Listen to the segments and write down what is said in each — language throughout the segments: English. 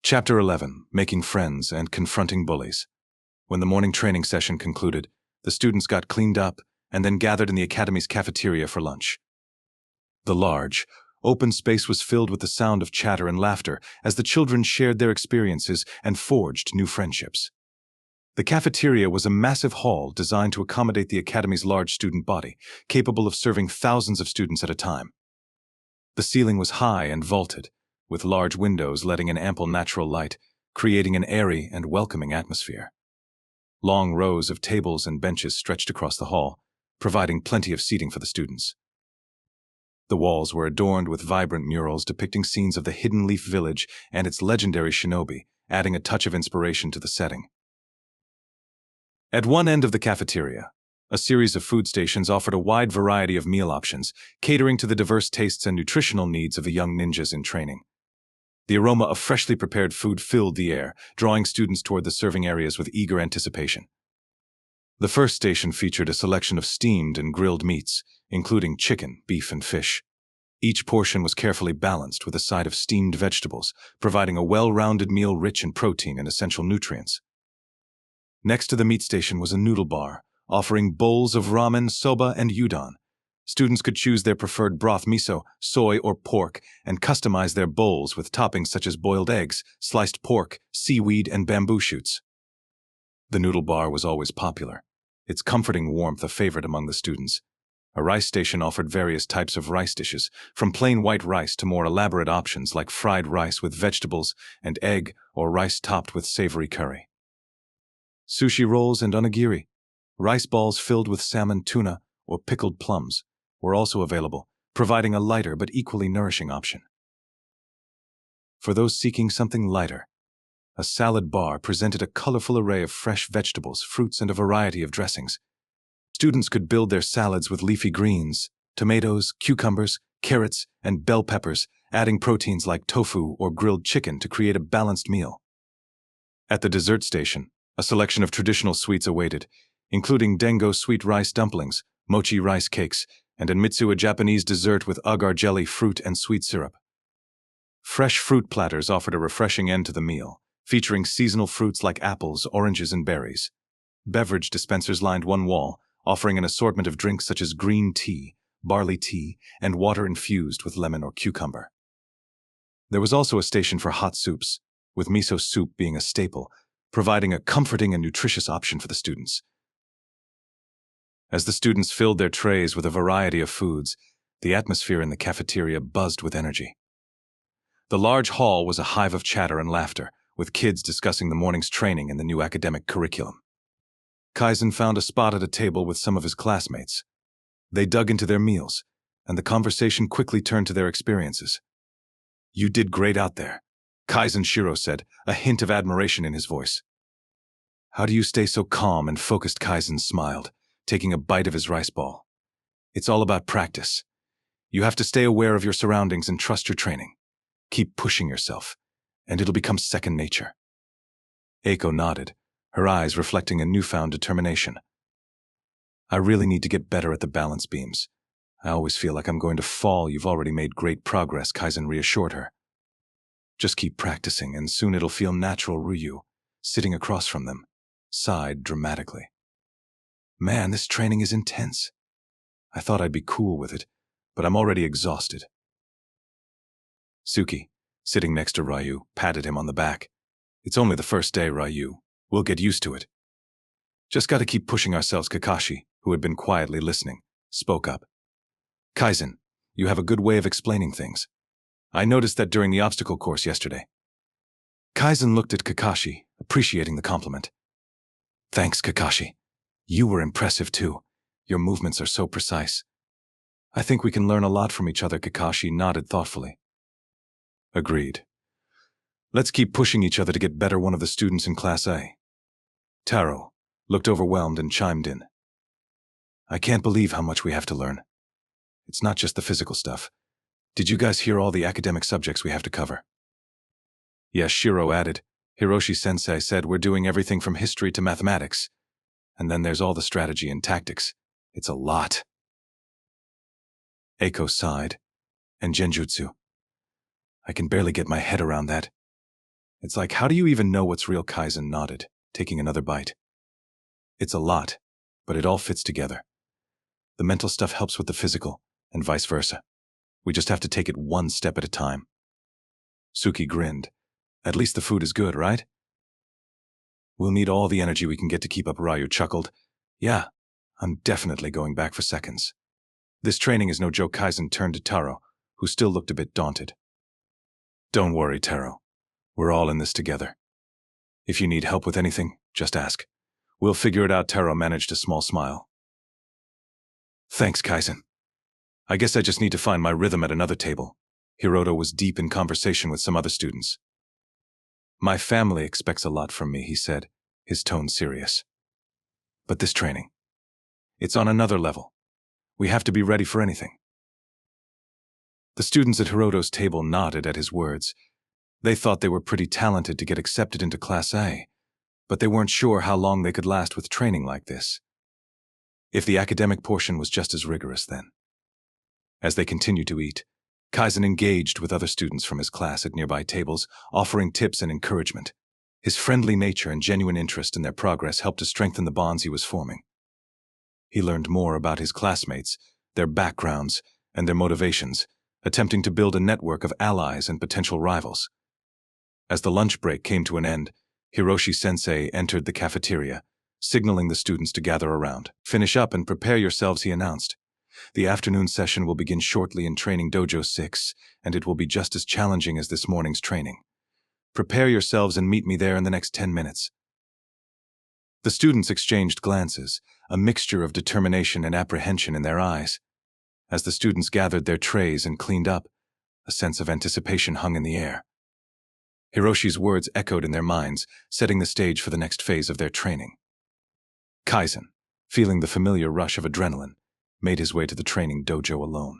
Chapter 11, Making Friends and Confronting Bullies. When the morning training session concluded, the students got cleaned up and then gathered in the academy's cafeteria for lunch. The large, open space was filled with the sound of chatter and laughter as the children shared their experiences and forged new friendships. The cafeteria was a massive hall designed to accommodate the academy's large student body, capable of serving thousands of students at a time. The ceiling was high and vaulted, with large windows letting in ample natural light, creating an airy and welcoming atmosphere. Long rows of tables and benches stretched across the hall, providing plenty of seating for the students. The walls were adorned with vibrant murals depicting scenes of the Hidden Leaf Village and its legendary Shinobi, adding a touch of inspiration to the setting. At one end of the cafeteria, a series of food stations offered a wide variety of meal options, catering to the diverse tastes and nutritional needs of the young ninjas in training. The aroma of freshly prepared food filled the air, drawing students toward the serving areas with eager anticipation. The first station featured a selection of steamed and grilled meats, including chicken, beef, and fish. Each portion was carefully balanced with a side of steamed vegetables, providing a well-rounded meal rich in protein and essential nutrients. Next to the meat station was a noodle bar, offering bowls of ramen, soba, and udon. Students could choose their preferred broth miso, soy, or pork, and customize their bowls with toppings such as boiled eggs, sliced pork, seaweed, and bamboo shoots. The noodle bar was always popular, its comforting warmth a favorite among the students. A rice station offered various types of rice dishes, from plain white rice to more elaborate options like fried rice with vegetables and egg or rice topped with savory curry. Sushi rolls and onigiri, rice balls filled with salmon, tuna, or pickled plums, were also available, providing a lighter but equally nourishing option. For those seeking something lighter, a salad bar presented a colorful array of fresh vegetables, fruits, and a variety of dressings. Students could build their salads with leafy greens, tomatoes, cucumbers, carrots, and bell peppers, adding proteins like tofu or grilled chicken to create a balanced meal. At the dessert station, a selection of traditional sweets awaited, including dengo sweet rice dumplings, mochi rice cakes, and anmitsu, a Japanese dessert with agar jelly, fruit, and sweet syrup. Fresh fruit platters offered a refreshing end to the meal, featuring seasonal fruits like apples, oranges, and berries. Beverage dispensers lined one wall, offering an assortment of drinks such as green tea, barley tea, and water infused with lemon or cucumber. There was also a station for hot soups, with miso soup being a staple, providing a comforting and nutritious option for the students. As the students filled their trays with a variety of foods, the atmosphere in the cafeteria buzzed with energy. The large hall was a hive of chatter and laughter, with kids discussing the morning's training and the new academic curriculum. Kaizen found a spot at a table with some of his classmates. They dug into their meals, and the conversation quickly turned to their experiences. "You did great out there," Kaizen Shiro said, a hint of admiration in his voice. "How do you stay so calm and focused?" Kaizen smiled, taking a bite of his rice ball. "It's all about practice. You have to stay aware of your surroundings and trust your training. Keep pushing yourself, and it'll become second nature." Eiko nodded, her eyes reflecting a newfound determination. "I really need to get better at the balance beams. I always feel like I'm going to fall." "You've already made great progress," Kaizen reassured her. "Just keep practicing, and soon it'll feel natural." Ryu, sitting across from them, sighed dramatically. "Man, this training is intense. I thought I'd be cool with it, but I'm already exhausted." Suki, sitting next to Ryu, patted him on the back. "It's only the first day, Ryu. We'll get used to it." "Just gotta keep pushing ourselves." Kakashi, who had been quietly listening, spoke up. "Kaizen, you have a good way of explaining things. I noticed that during the obstacle course yesterday." Kaizen looked at Kakashi, appreciating the compliment. "Thanks, Kakashi. You were impressive too. Your movements are so precise." "I think we can learn a lot from each other." Kakashi nodded thoughtfully. "Agreed. Let's keep pushing each other to get better." One of the students in Class A, Taro, looked overwhelmed and chimed in. "I can't believe how much we have to learn. It's not just the physical stuff. Did you guys hear all the academic subjects we have to cover?" "Yes," Shiro added. "Hiroshi-sensei said we're doing everything from history to mathematics. And then there's all the strategy and tactics. It's a lot." Eiko sighed. "And genjutsu. I can barely get my head around that." It's like, how do you even know what's real? Kaizen nodded, taking another bite. It's a lot, but it all fits together. The mental stuff helps with the physical, and vice versa. We just have to take it one step at a time. Suki grinned. At least the food is good, right? We'll need all the energy we can get to keep up. Ryu chuckled. Yeah, I'm definitely going back for seconds. This training is no joke. Kaizen turned to Taro, who still looked a bit daunted. Don't worry, Taro. We're all in this together. If you need help with anything, just ask. We'll figure it out. Taro managed a small smile. Thanks, Kaizen. I guess I just need to find my rhythm at another table. Hiroto was deep in conversation with some other students. My family expects a lot from me, he said, his tone serious. But this training, it's on another level. We have to be ready for anything. The students at Hiroto's table nodded at his words. They thought they were pretty talented to get accepted into Class A, but they weren't sure how long they could last with training like this. If the academic portion was just as rigorous then. As they continued to eat, Kaizen engaged with other students from his class at nearby tables, offering tips and encouragement. His friendly nature and genuine interest in their progress helped to strengthen the bonds he was forming. He learned more about his classmates, their backgrounds, and their motivations, attempting to build a network of allies and potential rivals. As the lunch break came to an end, Hiroshi-sensei entered the cafeteria, signaling the students to gather around. Finish up and prepare yourselves, he announced. The afternoon session will begin shortly in Training Dojo 6, and it will be just as challenging as this morning's training. Prepare yourselves and meet me there in the next 10 minutes. The students exchanged glances, a mixture of determination and apprehension in their eyes. As the students gathered their trays and cleaned up, a sense of anticipation hung in the air. Hiroshi's words echoed in their minds, setting the stage for the next phase of their training. Kaizen, feeling the familiar rush of adrenaline, made his way to the training dojo alone.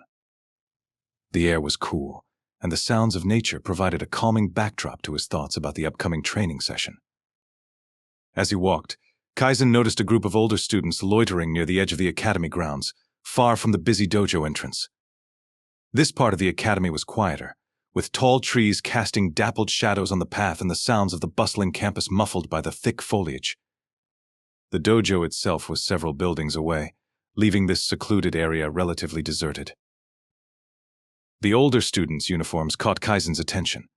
The air was cool, and the sounds of nature provided a calming backdrop to his thoughts about the upcoming training session. As he walked, Kaizen noticed a group of older students loitering near the edge of the academy grounds, far from the busy dojo entrance. This part of the academy was quieter, with tall trees casting dappled shadows on the path and the sounds of the bustling campus muffled by the thick foliage. The dojo itself was several buildings away, leaving this secluded area relatively deserted. The older students' uniforms caught Kaizen's attention.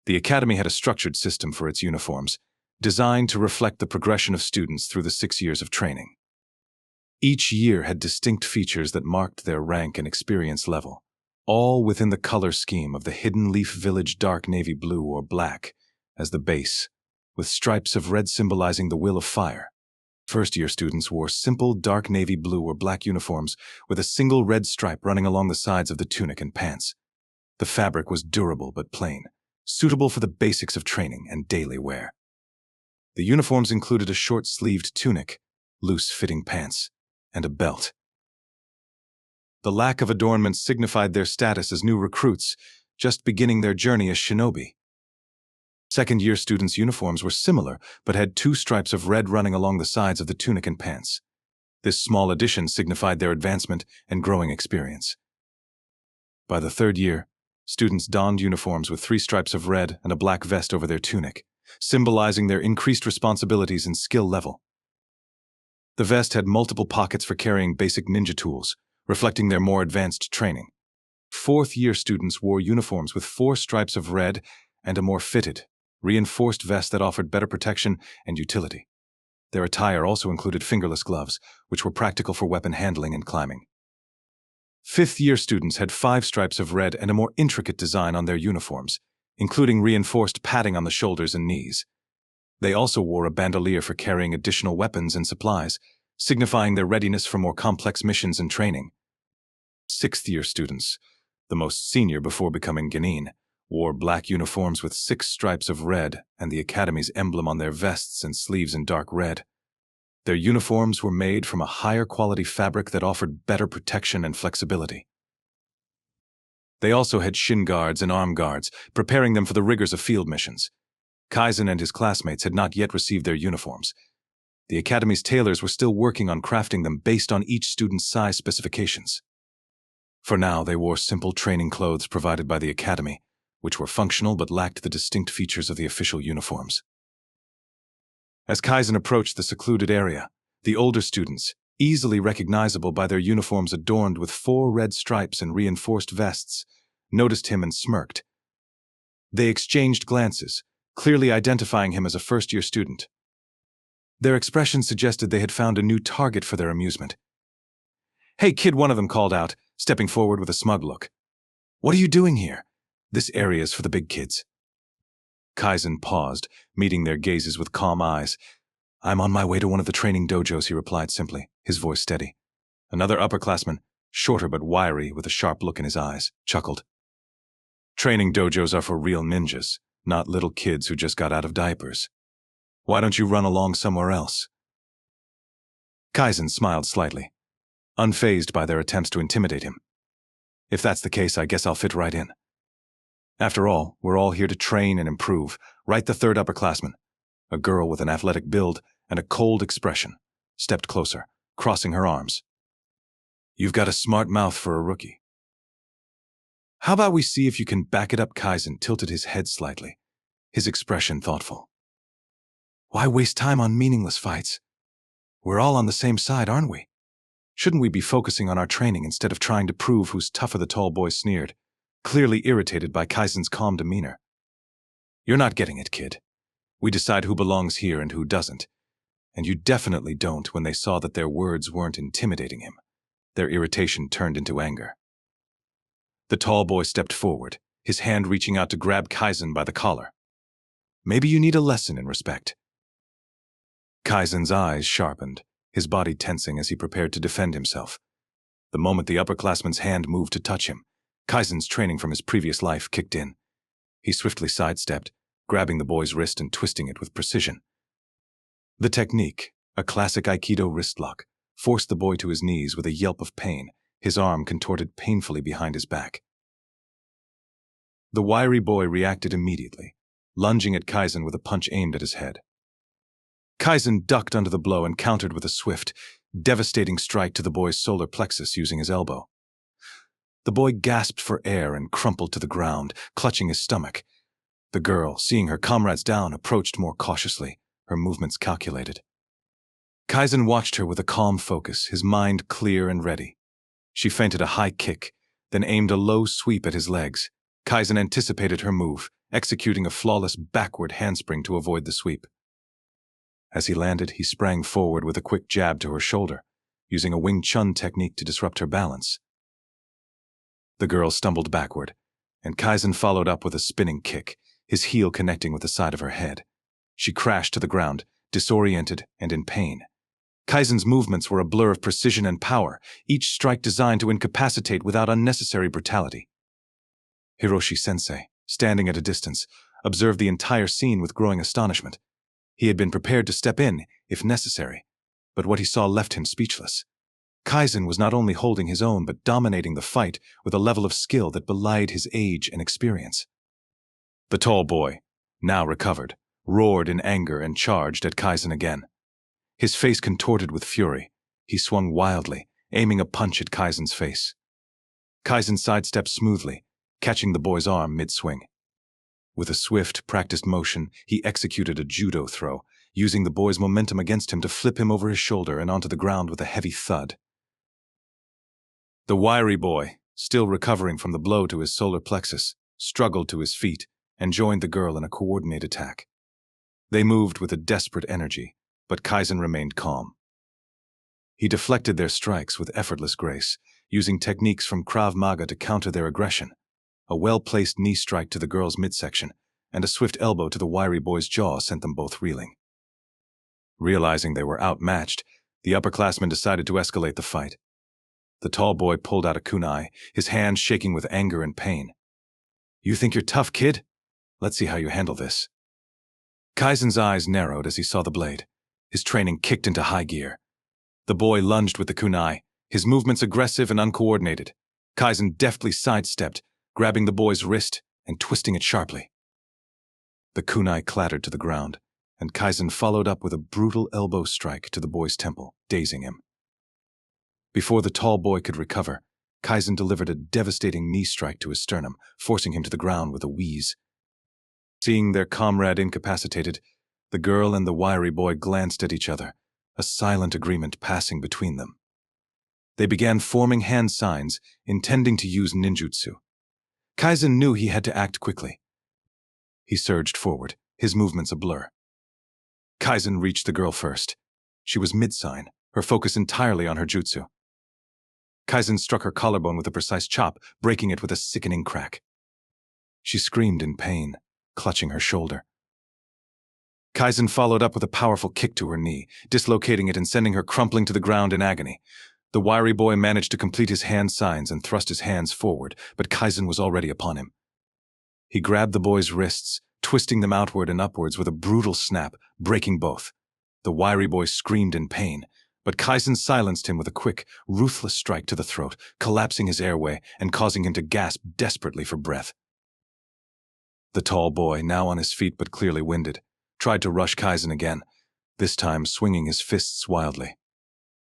The academy had a structured system for its uniforms, designed to reflect the progression of students through the 6 years of training. Each year had distinct features that marked their rank and experience level, all within the color scheme of the Hidden Leaf Village dark navy blue or black as the base, with stripes of red symbolizing the will of fire. First-year students wore simple dark navy blue or black uniforms with a single red stripe running along the sides of the tunic and pants. The fabric was durable but plain, suitable for the basics of training and daily wear. The uniforms included a short-sleeved tunic, loose-fitting pants, and a belt. The lack of adornment signified their status as new recruits, just beginning their journey as shinobi. Second-year students' uniforms were similar, but had 2 stripes of red running along the sides of the tunic and pants. This small addition signified their advancement and growing experience. By the 3rd year, students donned uniforms with 3 stripes of red and a black vest over their tunic, symbolizing their increased responsibilities and skill level. The vest had multiple pockets for carrying basic ninja tools, reflecting their more advanced training. 4th-year students wore uniforms with 4 stripes of red and a more fitted, reinforced vest that offered better protection and utility. Their attire also included fingerless gloves, which were practical for weapon handling and climbing. 5th-year students had 5 stripes of red and a more intricate design on their uniforms, including reinforced padding on the shoulders and knees. They also wore a bandolier for carrying additional weapons and supplies, signifying their readiness for more complex missions and training. 6th-year students, the most senior before becoming genin, wore black uniforms with 6 stripes of red and the academy's emblem on their vests and sleeves in dark red. Their uniforms were made from a higher quality fabric that offered better protection and flexibility. They also had shin guards and arm guards, preparing them for the rigors of field missions. Kaizen and his classmates had not yet received their uniforms. The academy's tailors were still working on crafting them based on each student's size specifications. For now, they wore simple training clothes provided by the academy, which were functional but lacked the distinct features of the official uniforms. As Kaizen approached the secluded area, the older students, easily recognizable by their uniforms adorned with 4 red stripes and reinforced vests, noticed him and smirked. They exchanged glances, clearly identifying him as a first-year student. Their expressions suggested they had found a new target for their amusement. "Hey, kid," one of them called out, stepping forward with a smug look. "What are you doing here? This area is for the big kids." Kaizen paused, meeting their gazes with calm eyes. "I'm on my way to one of the training dojos," he replied simply, his voice steady. Another upperclassman, shorter but wiry, with a sharp look in his eyes, chuckled. "Training dojos are for real ninjas, not little kids who just got out of diapers. Why don't you run along somewhere else?" Kaizen smiled slightly, unfazed by their attempts to intimidate him. "If that's the case, I guess I'll fit right in. After all, we're all here to train and improve," right? The third upperclassman, a girl with an athletic build and a cold expression, stepped closer, crossing her arms. "You've got a smart mouth for a rookie. How about we see if you can back it up?" Kaizen tilted his head slightly, his expression thoughtful. "Why waste time on meaningless fights? We're all on the same side, aren't we? Shouldn't we be focusing on our training instead of trying to prove who's tougher?" The tall boy sneered, clearly irritated by Kaizen's calm demeanor. "You're not getting it, kid. We decide who belongs here and who doesn't. And you definitely don't." When they saw that their words weren't intimidating him, their irritation turned into anger. The tall boy stepped forward, his hand reaching out to grab Kaizen by the collar. "Maybe you need a lesson in respect." Kaizen's eyes sharpened, his body tensing as he prepared to defend himself. The moment the upperclassman's hand moved to touch him, Kaizen's training from his previous life kicked in. He swiftly sidestepped, grabbing the boy's wrist and twisting it with precision. The technique, a classic Aikido wrist lock, forced the boy to his knees with a yelp of pain, his arm contorted painfully behind his back. The wiry boy reacted immediately, lunging at Kaizen with a punch aimed at his head. Kaizen ducked under the blow and countered with a swift, devastating strike to the boy's solar plexus using his elbow. The boy gasped for air and crumpled to the ground, clutching his stomach. The girl, seeing her comrades down, approached more cautiously, her movements calculated. Kaizen watched her with a calm focus, his mind clear and ready. She feinted a high kick, then aimed a low sweep at his legs. Kaizen anticipated her move, executing a flawless backward handspring to avoid the sweep. As he landed, he sprang forward with a quick jab to her shoulder, using a Wing Chun technique to disrupt her balance. The girl stumbled backward, and Kaizen followed up with a spinning kick, his heel connecting with the side of her head. She crashed to the ground, disoriented and in pain. Kaizen's movements were a blur of precision and power, each strike designed to incapacitate without unnecessary brutality. Hiroshi-sensei, standing at a distance, observed the entire scene with growing astonishment. He had been prepared to step in, if necessary, but what he saw left him speechless. Kaizen was not only holding his own but dominating the fight with a level of skill that belied his age and experience. The tall boy, now recovered, roared in anger and charged at Kaizen again. His face contorted with fury, he swung wildly, aiming a punch at Kaizen's face. Kaizen sidestepped smoothly, catching the boy's arm mid-swing. With a swift, practiced motion, he executed a judo throw, using the boy's momentum against him to flip him over his shoulder and onto the ground with a heavy thud. The wiry boy, still recovering from the blow to his solar plexus, struggled to his feet and joined the girl in a coordinated attack. They moved with a desperate energy, but Kaizen remained calm. He deflected their strikes with effortless grace, using techniques from Krav Maga to counter their aggression. A well-placed knee strike to the girl's midsection, and a swift elbow to the wiry boy's jaw sent them both reeling. Realizing they were outmatched, the upperclassmen decided to escalate the fight. The tall boy pulled out a kunai, his hand shaking with anger and pain. "You think you're tough, kid? Let's see how you handle this." Kaizen's eyes narrowed as he saw the blade. His training kicked into high gear. The boy lunged with the kunai, his movements aggressive and uncoordinated. Kaizen deftly sidestepped, grabbing the boy's wrist and twisting it sharply. The kunai clattered to the ground, and Kaizen followed up with a brutal elbow strike to the boy's temple, dazing him. Before the tall boy could recover, Kaizen delivered a devastating knee strike to his sternum, forcing him to the ground with a wheeze. Seeing their comrade incapacitated, the girl and the wiry boy glanced at each other, a silent agreement passing between them. They began forming hand signs, intending to use ninjutsu. Kaizen knew he had to act quickly. He surged forward, his movements a blur. Kaizen reached the girl first. She was mid-sign, her focus entirely on her jutsu. Kaizen struck her collarbone with a precise chop, breaking it with a sickening crack. She screamed in pain, clutching her shoulder. Kaizen followed up with a powerful kick to her knee, dislocating it and sending her crumpling to the ground in agony. The wiry boy managed to complete his hand signs and thrust his hands forward, but Kaizen was already upon him. He grabbed the boy's wrists, twisting them outward and upwards with a brutal snap, breaking both. The wiry boy screamed in pain, but Kaizen silenced him with a quick, ruthless strike to the throat, collapsing his airway and causing him to gasp desperately for breath. The tall boy, now on his feet but clearly winded, tried to rush Kaizen again, this time swinging his fists wildly.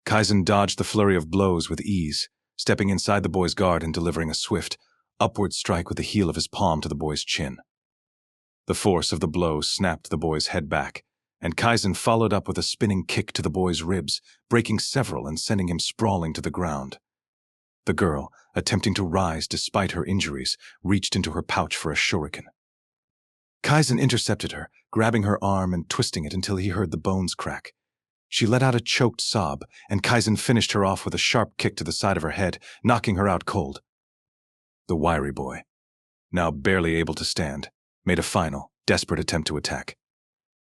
Kaizen dodged the flurry of blows with ease, stepping inside the boy's guard and delivering a swift, upward strike with the heel of his palm to the boy's chin. The force of the blow snapped the boy's head back, and Kaizen followed up with a spinning kick to the boy's ribs, breaking several and sending him sprawling to the ground. The girl, attempting to rise despite her injuries, reached into her pouch for a shuriken. Kaizen intercepted her, grabbing her arm and twisting it until he heard the bones crack. She let out a choked sob, and Kaizen finished her off with a sharp kick to the side of her head, knocking her out cold. The wiry boy, now barely able to stand, made a final, desperate attempt to attack.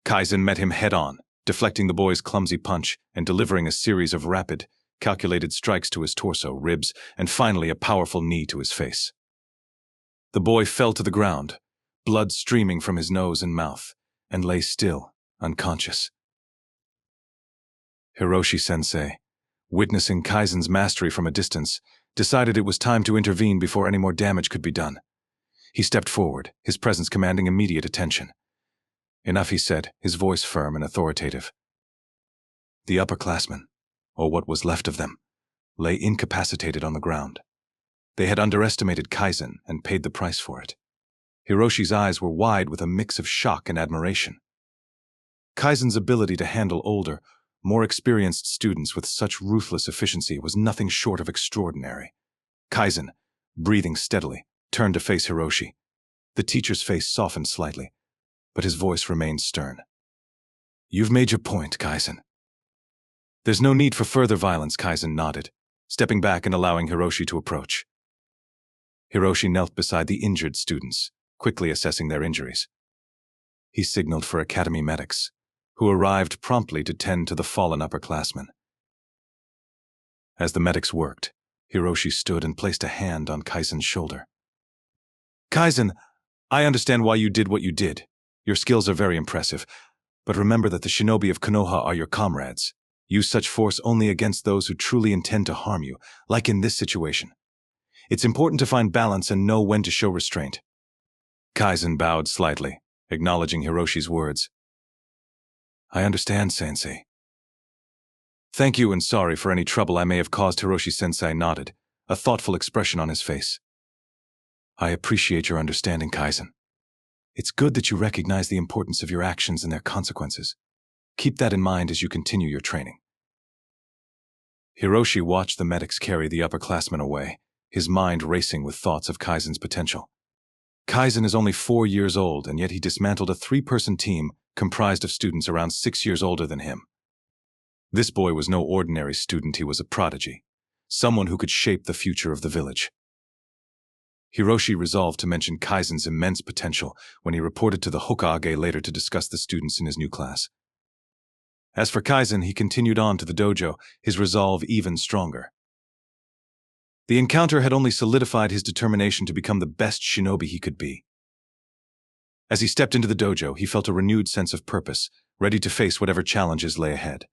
Kaizen met him head-on, deflecting the boy's clumsy punch and delivering a series of rapid, calculated strikes to his torso, ribs, and finally a powerful knee to his face. The boy fell to the ground, blood streaming from his nose and mouth, and lay still, unconscious. Hiroshi-sensei, witnessing Kaizen's mastery from a distance, decided it was time to intervene before any more damage could be done. He stepped forward, his presence commanding immediate attention. Enough, he said, his voice firm and authoritative. The upperclassmen, or what was left of them, lay incapacitated on the ground. They had underestimated Kaizen and paid the price for it. Hiroshi's eyes were wide with a mix of shock and admiration. Kaizen's ability to handle older, more experienced students with such ruthless efficiency was nothing short of extraordinary. Kaizen, breathing steadily, turned to face Hiroshi. The teacher's face softened slightly, but his voice remained stern. "You've made your point, Kaizen." "There's no need for further violence," Kaizen nodded, stepping back and allowing Hiroshi to approach. Hiroshi knelt beside the injured students, quickly assessing their injuries. He signaled for academy medics, who arrived promptly to tend to the fallen upperclassmen. As the medics worked, Hiroshi stood and placed a hand on Kaizen's shoulder. "Kaizen, I understand why you did what you did. Your skills are very impressive, but remember that the Shinobi of Konoha are your comrades. Use such force only against those who truly intend to harm you, like in this situation. It's important to find balance and know when to show restraint." Kaizen bowed slightly, acknowledging Hiroshi's words. "I understand, Sensei." "Thank you and sorry for any trouble I may have caused," Hiroshi-sensei nodded, a thoughtful expression on his face. "I appreciate your understanding, Kaizen. It's good that you recognize the importance of your actions and their consequences. Keep that in mind as you continue your training." Hiroshi watched the medics carry the upperclassmen away, his mind racing with thoughts of Kaizen's potential. Kaizen is only 4 years old, and yet he dismantled a 3-person team comprised of students around 6 years older than him. This boy was no ordinary student, he was a prodigy, someone who could shape the future of the village. Hiroshi resolved to mention Kaizen's immense potential when he reported to the Hokage later to discuss the students in his new class. As for Kaizen, he continued on to the dojo, his resolve even stronger. The encounter had only solidified his determination to become the best shinobi he could be. As he stepped into the dojo, he felt a renewed sense of purpose, ready to face whatever challenges lay ahead.